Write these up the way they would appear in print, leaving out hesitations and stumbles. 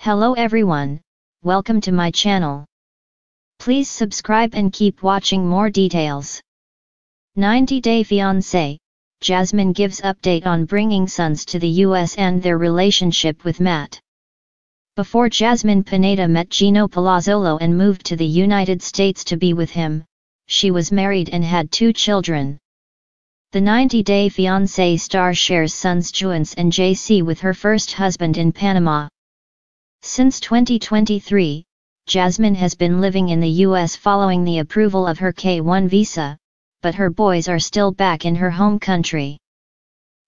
Hello everyone, welcome to my channel. Please subscribe and keep watching more details. 90-Day Fiancé, Jasmine gives update on bringing sons to the US and their relationship with Matt. Before Jasmine Pineda met Gino Palazzolo and moved to the United States to be with him, she was married and had 2 children. The 90-Day Fiancé star shares sons Juance and JC with her first husband in Panama. Since 2023, Jasmine has been living in the US following the approval of her K-1 visa, but her boys are still back in her home country.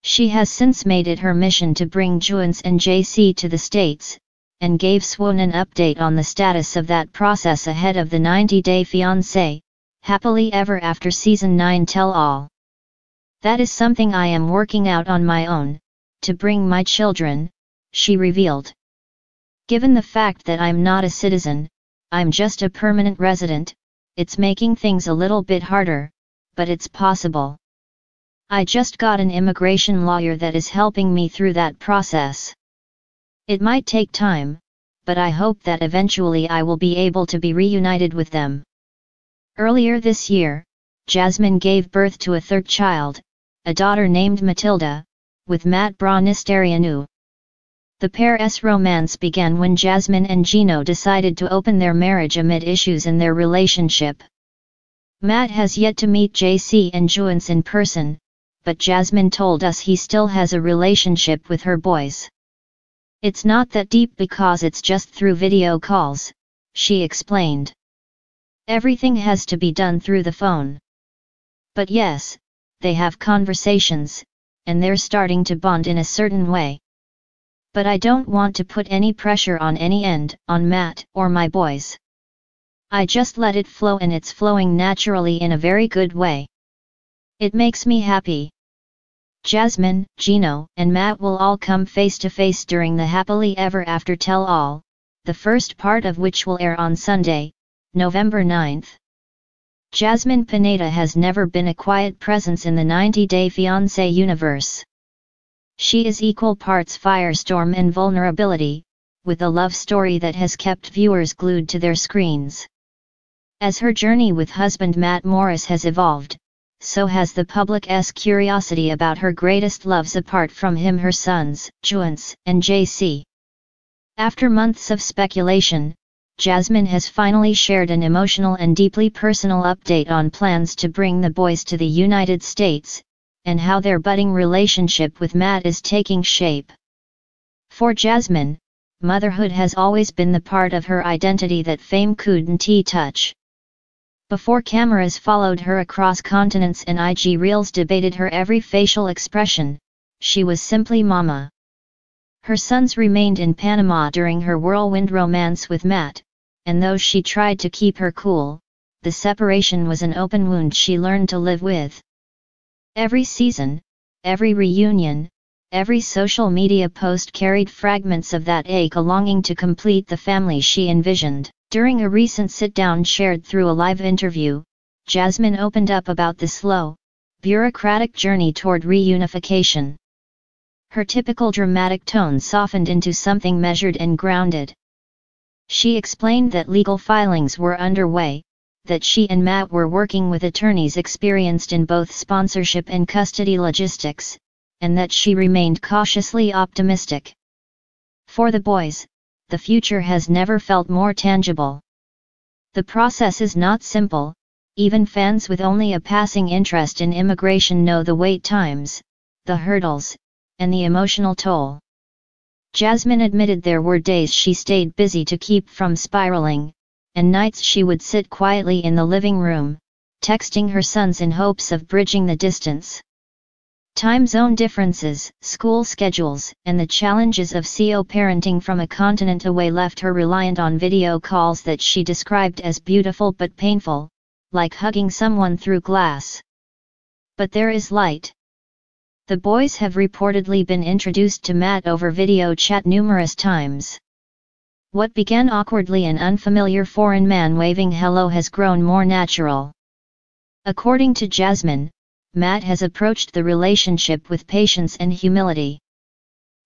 She has since made it her mission to bring Juance and JC to the States, and gave SWON an update on the status of that process ahead of the 90-Day Fiancé, Happily Ever After Season 9 tell-all. "That is something I am working out on my own, to bring my children," she revealed. "Given the fact that I'm not a citizen, I'm just a permanent resident, it's making things a little bit harder, but it's possible. I just got an immigration lawyer that is helping me through that process. It might take time, but I hope that eventually I will be able to be reunited with them." Earlier this year, Jasmine gave birth to a 3rd child, a daughter named Matilda, with Matt Branisterrianu. The pair's romance began when Jasmine and Gino decided to open their marriage amid issues in their relationship. Matt has yet to meet JC and Juance in person, but Jasmine told us he still has a relationship with her boys. "It's not that deep because it's just through video calls," she explained. "Everything has to be done through the phone. But yes, they have conversations, and they're starting to bond in a certain way. But I don't want to put any pressure on any end, on Matt or my boys. I just let it flow and it's flowing naturally in a very good way. It makes me happy." Jasmine, Gino, and Matt will all come face to face during the Happily Ever After tell-all, the first part of which will air on Sunday, November 9th. Jasmine Pineda has never been a quiet presence in the 90-Day Fiancé universe. She is equal parts firestorm and vulnerability, with a love story that has kept viewers glued to their screens. As her journey with husband Matt Morris has evolved, so has the public's curiosity about her greatest loves apart from him, her sons, Juance and JC. After months of speculation, Jasmine has finally shared an emotional and deeply personal update on plans to bring the boys to the United States, and how their budding relationship with Matt is taking shape. For Jasmine, motherhood has always been the part of her identity that fame couldn't touch. Before cameras followed her across continents and IG Reels debated her every facial expression, she was simply Mama. Her sons remained in Panama during her whirlwind romance with Matt, and though she tried to keep her cool, the separation was an open wound she learned to live with. Every season, every reunion, every social media post carried fragments of that ache, a longing to complete the family she envisioned. During a recent sit-down shared through a live interview, Jasmine opened up about the slow, bureaucratic journey toward reunification. Her typical dramatic tone softened into something measured and grounded. She explained that legal filings were underway, that she and Matt were working with attorneys experienced in both sponsorship and custody logistics, and that she remained cautiously optimistic. For the boys, the future has never felt more tangible. "The process is not simple, even fans with only a passing interest in immigration know the wait times, the hurdles, and the emotional toll." Jasmine admitted there were days she stayed busy to keep from spiraling, and nights she would sit quietly in the living room, texting her sons in hopes of bridging the distance. Time zone differences, school schedules, and the challenges of CO parenting from a continent away left her reliant on video calls that she described as beautiful but painful, like hugging someone through glass. But there is light. The boys have reportedly been introduced to Matt over video chat numerous times. What began awkwardly an unfamiliar foreign man waving hello has grown more natural. According to Jasmine, Matt has approached the relationship with patience and humility.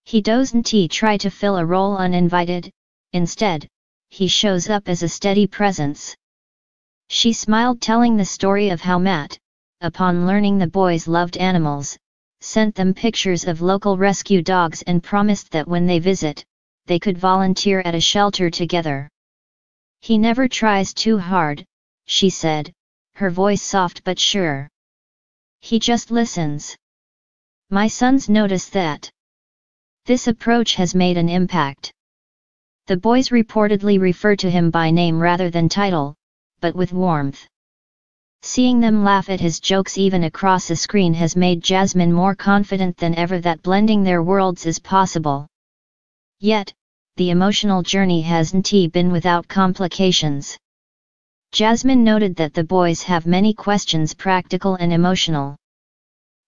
He doesn't try to fill a role uninvited, instead, he shows up as a steady presence. She smiled, telling the story of how Matt, upon learning the boys loved animals, sent them pictures of local rescue dogs and promised that when they visit, they could volunteer at a shelter together. "He never tries too hard," she said, her voice soft but sure. "He just listens. My sons notice that. This approach has made an impact." The boys reportedly refer to him by name rather than title, but with warmth. Seeing them laugh at his jokes even across a screen has made Jasmine more confident than ever that blending their worlds is possible. Yet, the emotional journey hasn't been without complications. Jasmine noted that the boys have many questions, practical and emotional.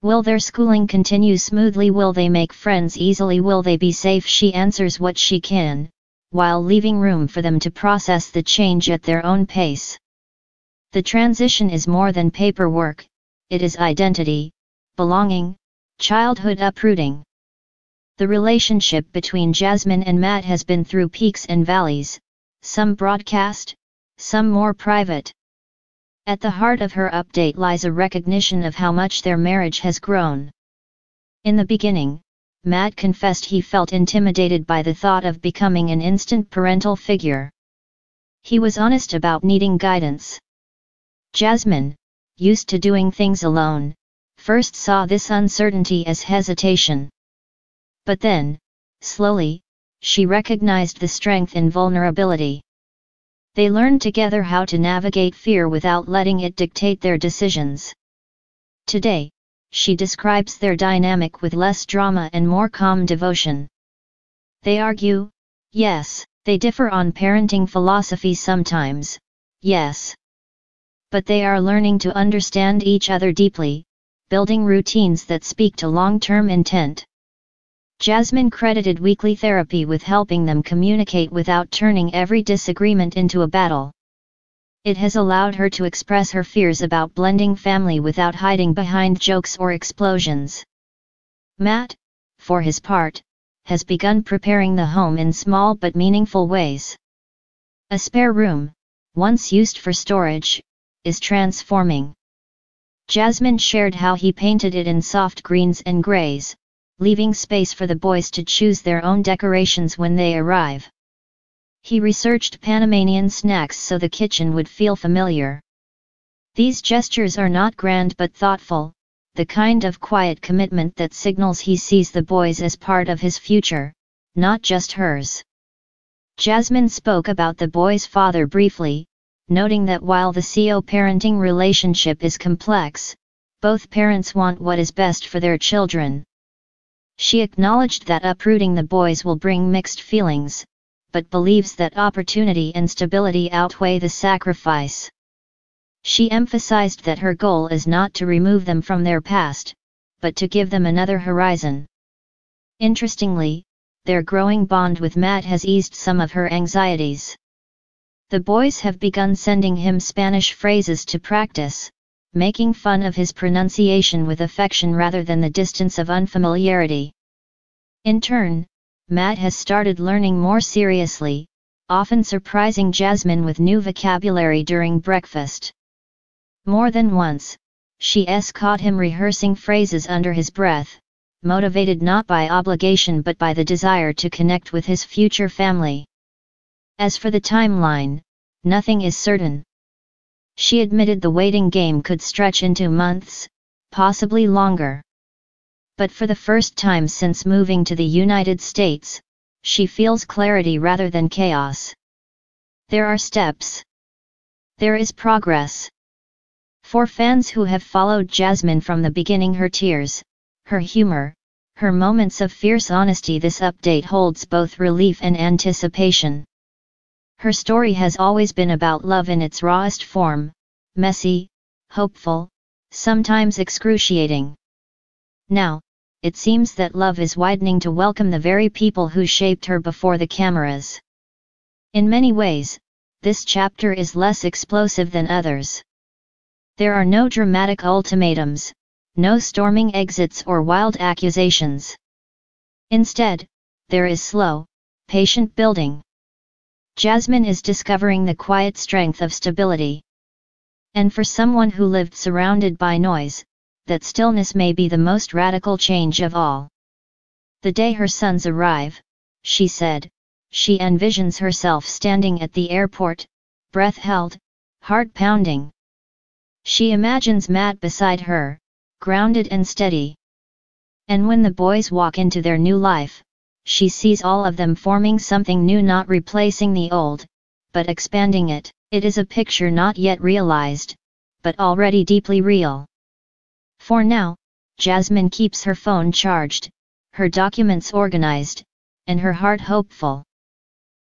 Will their schooling continue smoothly? Will they make friends easily? Will they be safe? She answers what she can, while leaving room for them to process the change at their own pace. The transition is more than paperwork, it is identity, belonging, childhood uprooting. The relationship between Jasmine and Matt has been through peaks and valleys, some broadcast, some more private. At the heart of her update lies a recognition of how much their marriage has grown. In the beginning, Matt confessed he felt intimidated by the thought of becoming an instant parental figure. He was honest about needing guidance. Jasmine, used to doing things alone, first saw this uncertainty as hesitation. But then, slowly, she recognized the strength in vulnerability. They learned together how to navigate fear without letting it dictate their decisions. Today, she describes their dynamic with less drama and more calm devotion. They argue, yes. They differ on parenting philosophy sometimes, yes. But they are learning to understand each other deeply, building routines that speak to long-term intent. Jasmine credited weekly therapy with helping them communicate without turning every disagreement into a battle. It has allowed her to express her fears about blending family without hiding behind jokes or explosions. Matt, for his part, has begun preparing the home in small but meaningful ways. A spare room, once used for storage, is transforming. Jasmine shared how he painted it in soft greens and grays, leaving space for the boys to choose their own decorations when they arrive. He researched Panamanian snacks so the kitchen would feel familiar. These gestures are not grand but thoughtful, the kind of quiet commitment that signals he sees the boys as part of his future, not just hers. Jasmine spoke about the boys' father briefly, noting that while the co-parenting relationship is complex, both parents want what is best for their children. She acknowledged that uprooting the boys will bring mixed feelings, but believes that opportunity and stability outweigh the sacrifice. She emphasized that her goal is not to remove them from their past, but to give them another horizon. Interestingly, their growing bond with Matt has eased some of her anxieties. The boys have begun sending him Spanish phrases to practice, making fun of his pronunciation with affection rather than the distance of unfamiliarity. In turn, Matt has started learning more seriously, often surprising Jasmine with new vocabulary during breakfast. More than once, she's caught him rehearsing phrases under his breath, motivated not by obligation but by the desire to connect with his future family. As for the timeline, nothing is certain. She admitted the waiting game could stretch into months, possibly longer. But for the first time since moving to the United States, she feels clarity rather than chaos. There are steps. There is progress. For fans who have followed Jasmine from the beginning, her tears, her humor, her moments of fierce honesty, this update holds both relief and anticipation. Her story has always been about love in its rawest form, messy, hopeful, sometimes excruciating. Now, it seems that love is widening to welcome the very people who shaped her before the cameras. In many ways, this chapter is less explosive than others. There are no dramatic ultimatums, no storming exits or wild accusations. Instead, there is slow, patient building. Jasmine is discovering the quiet strength of stability. And for someone who lived surrounded by noise, that stillness may be the most radical change of all. The day her sons arrive, she said, she envisions herself standing at the airport, breath held, heart pounding. She imagines Matt beside her, grounded and steady. And when the boys walk into their new life, she sees all of them forming something new, not replacing the old, but expanding it. It is a picture not yet realized, but already deeply real. For now, Jasmine keeps her phone charged, her documents organized, and her heart hopeful.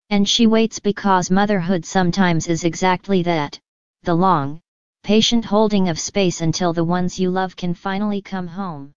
And she waits because motherhood sometimes is exactly that, the long, patient holding of space until the ones you love can finally come home.